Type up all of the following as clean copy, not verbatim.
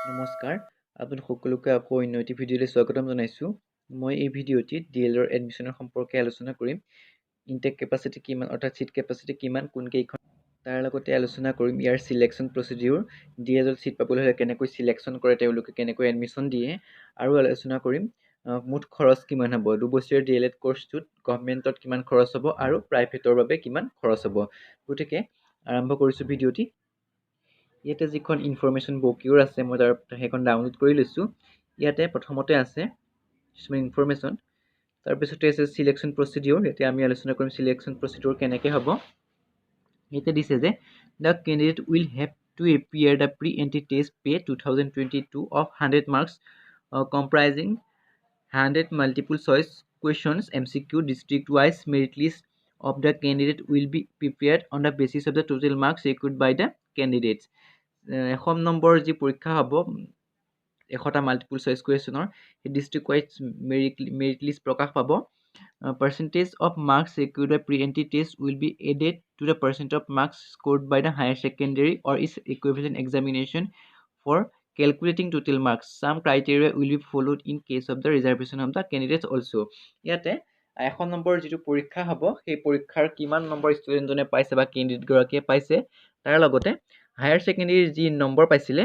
নমস্কাৰ আপোনালোক সকলোকে আকৌ অন্য এটি ভিডিঅ'লৈ স্বাগতম জনাইছোঁ মই এই ভিডিঅ'টিত ডিএলৰ এডমিশ্যনৰ সম্পৰ্কে আলোচনা কৰিম ইনটেক কেপাচিটি কিমান অৰ্থাৎ সিট কেপাচিটি কিমান কোন কেইখন তাৰ লগতে আলোচনা কৰিম ইয়াৰ সিলেকশ্যন প্ৰচিডিউৰ ডিএলৰ সিট পাবলৈ হ'লে কেনেকৈ সিলেকশ্যন কৰে তেওঁলোকে কেনেকৈ এডমিশ্যন দিয়ে আৰু আলোচনা কৰিম মুঠ খৰচ কিমান হ'ব দুবছৰীয়া ডিএলএড কোৰ্সটোত গভৰ্ণমেণ্টত কিমান খৰচ হ'ব আৰু প্ৰাইভেটৰ বাবে কিমান খৰচ হ'ব গতিকে আৰম্ভ কৰিছোঁ ভিডিঅ'টি ইয়াতে যিখন ইনফৰমেশ্যন বকিউৰ আছে মই সেইখন ডাউনলোড কৰি লৈছোঁ ইয়াতে প্ৰথমতে আছে কিছুমান ইনফৰমেশ্যন তাৰপিছতে আছে সিলেকশ্যন প্ৰচিডিউৰ এতিয়া আমি আলোচনা কৰিম সিলেকশ্যন প্ৰচিডিউৰ কেনেকৈ হ'ব ইয়াতে দিছে যে the candidate will have to appear the pre entry test pay 2022 of 100 marks comprising 100 multiple choice questions MCQ district wise merit list of the candidate will be prepared on the basis of the total marks secured by the candidates 100 number যি পৰীক্ষা হ'ব 100টা multiple choice কুৱেশ্যনৰ সেই district wise merit list প্ৰকাশ পাব percentage of marks secured by pre-entry test will be added to the percent of marks scored by the higher secondary or its equivalent examination for calculating total marks some criteria will be followed in case of the reservation of the candidates also ইয়াতে 100 number যিটো পৰীক্ষা হ'ব সেই পৰীক্ষাৰ কিমান number ষ্টুডেণ্টজনে পাইছে বা candidate গৰাকীয়ে পাইছে তাৰ লগতে হায়াৰ সেকেন্ডাৰী যি নম্বৰ পাইছিলে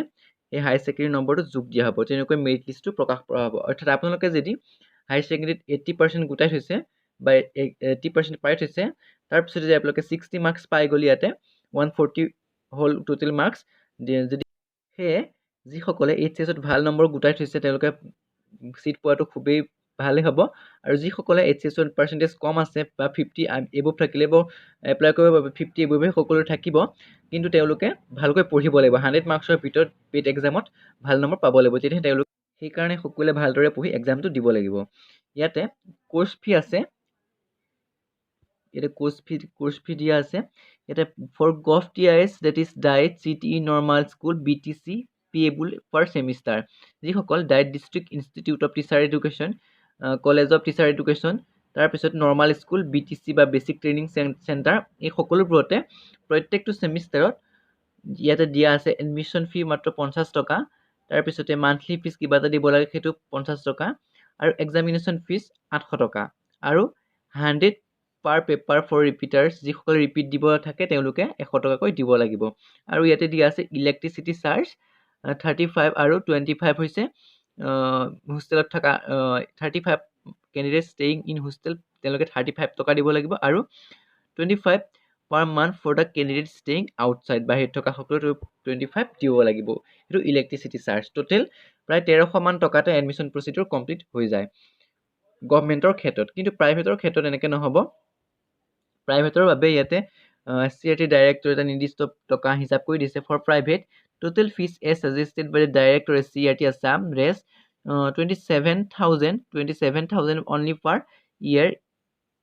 এই হায়াৰ সেকেন্ডাৰী নম্বৰটো যোগ দিয়া হ'ব তেনেকৈ মেৰিট লিষ্টটো প্ৰকাশ কৰা হ'ব অৰ্থাৎ আপোনালোকে যদি হায়াৰ সেকেন্ডাৰীত 80% গোটাই থৈছে বা 80% পাই থৈছে তাৰ পিছত যদি আপোনালোকে 60 মাৰ্কস পাই গ'ল ইয়াতে 140 হ'ল টোটেল মাৰ্কস যদি সেয়ে যিসকলে এইচএছত ভাল নম্বৰ গোটাই থৈছে তেওঁলোকে সিট পোৱাটো খুবেই ভালে হ'ব আৰু যিসকলে এইচএছৰ পাৰ্চেন্টেজ কম আছে বা 50 এবভ থাকিলে এপ্লাই কৰিব 50 এবভে সকলো থাকিব কিন্তু তেওঁলোকে ভালকৈ পঢ়িব লাগিব 100 মাৰ্কছৰ ভিতৰত পেড এক্সামত ভাল নম্বৰ পাব লাগিব তেতিয়া তেওঁলোক সেই কাৰণে সকলোৱে ভালদৰে পঢ়ি এক্সামটো দিব লাগিব ইয়াতে কোৰ্স ফি আছে ইয়াতে কোৰ্স ফি দিয়া আছে ইয়াতে for Govt.and that is DIET CTE normal school BTC payable per semester যিসকল DIET district institute of teacher education college of teacher education তাৰপিছত নৰ্মাল স্কুল BTC বা বেচিক ট্ৰেইনিং চেণ্টাৰ এই সকলোবোৰতে প্ৰত্যেকটো সেমিষ্টাৰত ইয়াতে দিয়া আছে এডমিশ্যন ফি মাত্ৰ 50 টকা তাৰপিছতে মান্থলি ফিজ কিবা এটা দিব লাগে সেইটো 50 টকা আৰু এক্সামিনেশ্যন ফিজ 800 টকা আৰু 100 পাৰ পেপাৰ ফৰ ৰিপিটাৰ্ছ যিসকলে ৰিপিট দিব থাকে তেওঁলোকে 100 টকাকৈ দিব লাগিব আৰু ইয়াতে দিয়া আছে ইলেক্ট্ৰিচিটি চাৰ্জ 35 আৰু 25 হৈছে হোষ্টেলত থকা 35 কেণ্ডিডেট ষ্টেইং ইন হোষ্টেল তেওঁলোকে 35 টকা দিব লাগিব আৰু 25 per month for the candidate staying outside বাহিৰত থকা সকলো 25 দিব লাগিব এটো ইলেক্ট্ৰিচিটি চাৰ্জ টোটেল প্ৰায় 1300 মান টকাতে এডমিশ্যন প্ৰচিডিউৰ কমপ্লিট হৈ যায় গভৰ্ণমেণ্টৰ ক্ষেত্ৰত কিন্তু প্ৰাইভেটৰ ক্ষেত্ৰত এনেকৈ নহব প্ৰাইভেটৰ বাবে ইয়াতে SCERT ডাইৰেক্টৰ এটা নিৰ্দিষ্ট টকা হিচাপ কৰি দিছে for private total fees as suggested by the director SCERT Assam res 27,000 only per year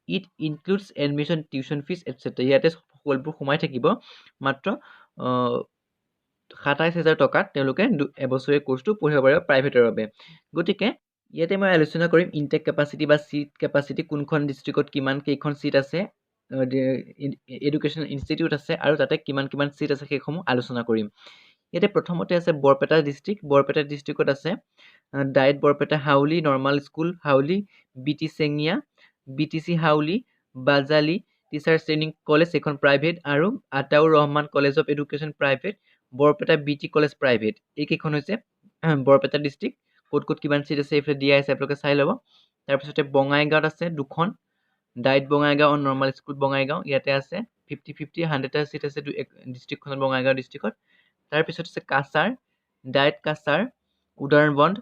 it includes admission tuition fees etc ইয়াতে সকলোবোৰ সোমাই থাকিব মাত্ৰ 27000 টকাত তেওঁলোকে এবছৰীয়া কোৰ্সটো পঢ়িব পাৰিব প্ৰাইভেটৰ বাবে গতিকে ইয়াতে মই আলোচনা কৰিম ইনটেক কেপাচিটি বা সিট কেপাচিটি কোনখন ডিস্ট্ৰিক্টত কিমান কেইখন সিট আছে এডুকেশ্যন ইনষ্টিটিউট আছে আৰু তাতে কিমান সিট আছে সেইসমূহ আলোচনা কৰিম ইয়াতে প্ৰথমতে আছে বৰপেটা ডিস্ট্ৰিক্টত আছে DIET Barpeta Howly normal school Howly BT Chengia BTC Howly Bajali teacher training college এখন প্ৰাইভেট আৰু Ataur Rahman college of education private Barpeta BT college private এইকেইখন হৈছে বৰপেটা ডিস্ট্ৰিক্ট ক'ত কিমান সিট আছে এইফালে দিয়া আছে আপোনালোকে চাই ল'ব তাৰপিছতে বঙাইগাঁৱত আছে দুখন ডায়েট বঙাইগাঁও আৰু নৰ্মাল স্কুল বঙাইগাঁও ইয়াতে আছে 50-50 100টা সিট আছে ডিস্ট্ৰিক্টখনত বঙাইগাঁও ডিস্ট্ৰিক্টত তাৰপিছত আছে কাছাৰ ডায়েট কাছাৰ উদাৰবন্দ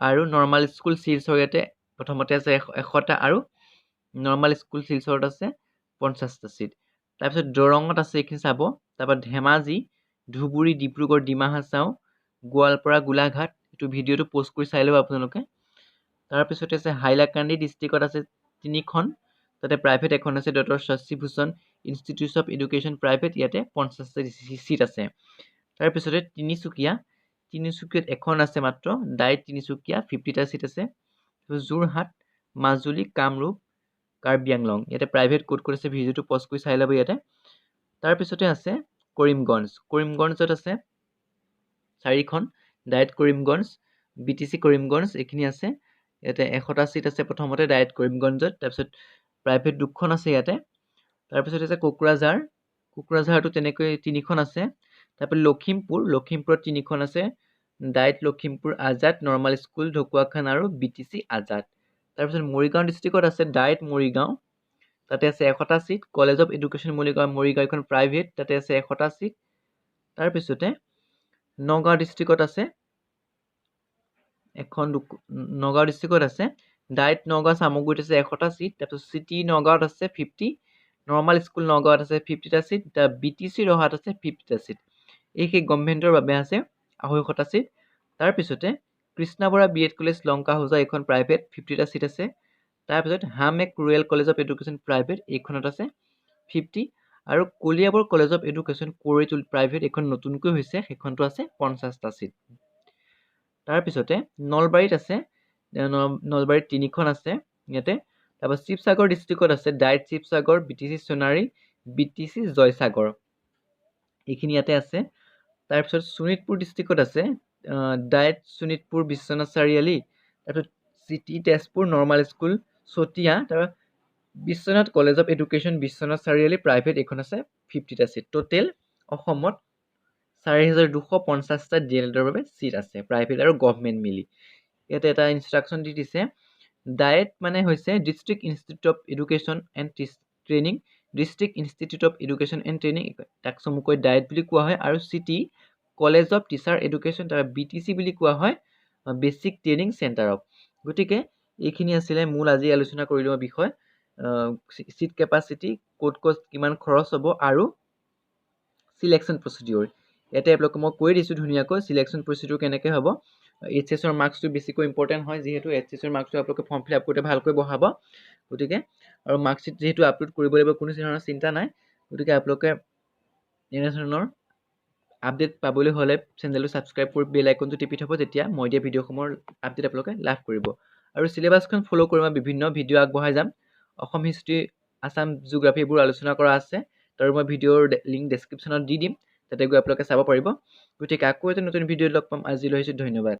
আৰু নৰ্মাল স্কুল শিলচৰ ইয়াতে প্ৰথমতে আছে 100টা আৰু নৰ্মাল স্কুল শিলচৰত আছে 50টা সিট তাৰপিছত দৰঙত আছে এইখিনি চাব তাৰপৰা ধেমাজি ধুবুৰী ডিব্ৰুগড় ডিমা হাছাও গোৱালপাৰা গোলাঘাট এইটো ভিডিঅ'টো পোষ্ট কৰি চাই ল'ব আপোনালোকে তাৰপিছতে আছে হাইলাকান্দি ডিস্ট্ৰিক্টত আছে 3খন তাতে প্ৰাইভেট এখন আছে doctor Shashi Bhushan institute of education private ইয়াতে 50টা সিট আছে তাৰপিছতে তিনিচুকীয়াত এখন আছে মাত্ৰ ডায়েট তিনিচুকীয়া 50টা সিট আছে যোৰহাট মাজুলী কামৰূপ কাৰ্বি আংলং ইয়াতে প্ৰাইভেট ক'ত আছে ভিডিঅ'টো পজ কৰি চাই ল'ব ইয়াতে তাৰপিছতে আছে কৰিমগঞ্জত আছে 4খন ডায়েট কৰিমগঞ্জ, BTC কৰিমগঞ্জ এইখিনি আছে। ইয়াতে 100টা চিট আছে প্ৰথমতে ডায়েট কৰিমগঞ্জত, তাৰপিছত প্ৰাইভেট 2খন আছে ইয়াতে। তাৰপিছত আছে কোকৰাঝাৰটো তেনেকৈ 3খন আছে। তাৰপিছত লখিমপুৰত 3খন আছে, DIET Lakhimpur Azad, normal school Dhakuakhana আৰু BTC আজাদ। তাৰপিছত মৰিগাঁও ডিষ্ট্ৰিক্টত আছে ডায়েট মৰিগাঁও, তাতে আছে 100টা seat. College of education Morigaon এখন প্ৰাইভেট, তাতে আছে 100টা চিট। তাৰপিছতে নগাঁও ডিষ্ট্ৰিক্টত আছে ডায়েট নগাঁও চামগুৰিত আছে 100টা চিট। তাৰপিছত চিটি নগাঁৱত আছে 50, নৰ্মাল স্কুল নগাঁৱত আছে 50টা চিট, BTC ৰহাত আছে 50টা চিট। এই গভৰ্ণমেণ্টৰ বাবে আছে 250টা চিট। তাৰপিছতে কৃষ্ণা বৰা B.Ed কলেজ লংকা হোজা এইখন প্ৰাইভেট, 50টা চিট আছে। তাৰপিছত Hamek rural college of education private, এইখনত আছে 50, আৰু Kaliabor college of education Koritol private, এইখন নতুনকৈ হৈছে, সেইখনটো আছে 50টা চিট। তাৰপিছতে নলবাৰীত আছে, নলবাৰীত 3খন আছে ইয়াতে। তাৰপিছত শিৱসাগৰ ডিষ্ট্ৰিক্টত আছে diet Sivasagar, BTC Sonari, BTC Joysagar, এইখিনি ইয়াতে আছে। তাৰপিছত শোণিতপুৰ ডিষ্ট্ৰিক্টত আছে ডায়েট শোণিতপুৰ বিশ্বনাথ চাৰিআলি, তাৰপিছত city Tezpur normal school Chatia, তাৰপিছত Biswanath college of education Biswanath Chariali private, এইখন আছে 50টা চিট। টোটেল অসমত 4250টা D.El.Edৰ বাবে চিট আছে, প্ৰাইভেট আৰু গভৰ্ণমেণ্ট মিলি। ইয়াতে এটা ইনষ্ট্ৰাকশ্যন দি দিছে, ডায়েট মানে হৈছে district institute of education and training, district institute of education and training, তাক চমুকৈ ডায়েট বুলি কোৱা হয়। আৰু city college of teacher education, তাৰ BTC বুলি কোৱা হয়, বেচিক ট্ৰেইনিং চেণ্টাৰক। গতিকে এইখিনি আছিলে মূল আজি আলোচনা কৰি লোৱা বিষয়, চিট কেপাচিটি, ক'ত কিমান খৰচ হ'ব, আৰু চিলেকশ্যন প্ৰচিডিউৰ। ইয়াতে আপোনালোকক মই কৈ দিছোঁ ধুনীয়াকৈ চিলেকশ্যন প্ৰচিডিউৰ কেনেকৈ হ'ব। HSৰ মাৰ্কছটো বেছিকৈ ইম্পৰ্টেণ্ট হয়, যিহেতু HSৰ মাৰ্কছটো আপোনালোকে ফৰ্ম ফিল আপ কৰোঁতে ভালকৈ বহাব। গতিকে আৰু মাৰ্কশ্বিট যিহেতু আপলোড কৰিব লাগিব, কোনো ধৰণৰ চিন্তা নাই। গতিকে আপোনালোকে এনেধৰণৰ আপডেট পাবলৈ হ'লে চেনেলটো ছাবস্ক্ৰাইব কৰি বেল আইকনটো টিপি থ'ব, তেতিয়া মই দিয়া ভিডিঅ'সমূহৰ আপডেট আপোনালোকে লাভ কৰিব। আৰু চিলেবাছখন ফ'ল' কৰি মই বিভিন্ন ভিডিঅ' আগবঢ়াই যাম। অসম হিষ্ট্ৰী, আছাম জিঅ'গ্ৰাফী এইবোৰ আলোচনা কৰা আছে, তাৰ মই ভিডিঅ'ৰ লিংক ডেছক্ৰিপশ্যনত দি দিম, তাতে গৈ আপোনালোকে চাব পাৰিব। গতিকে আকৌ এটা নতুন ভিডিঅ'ত লগ পাম। আজিলৈ আহিছোঁ, ধন্যবাদ।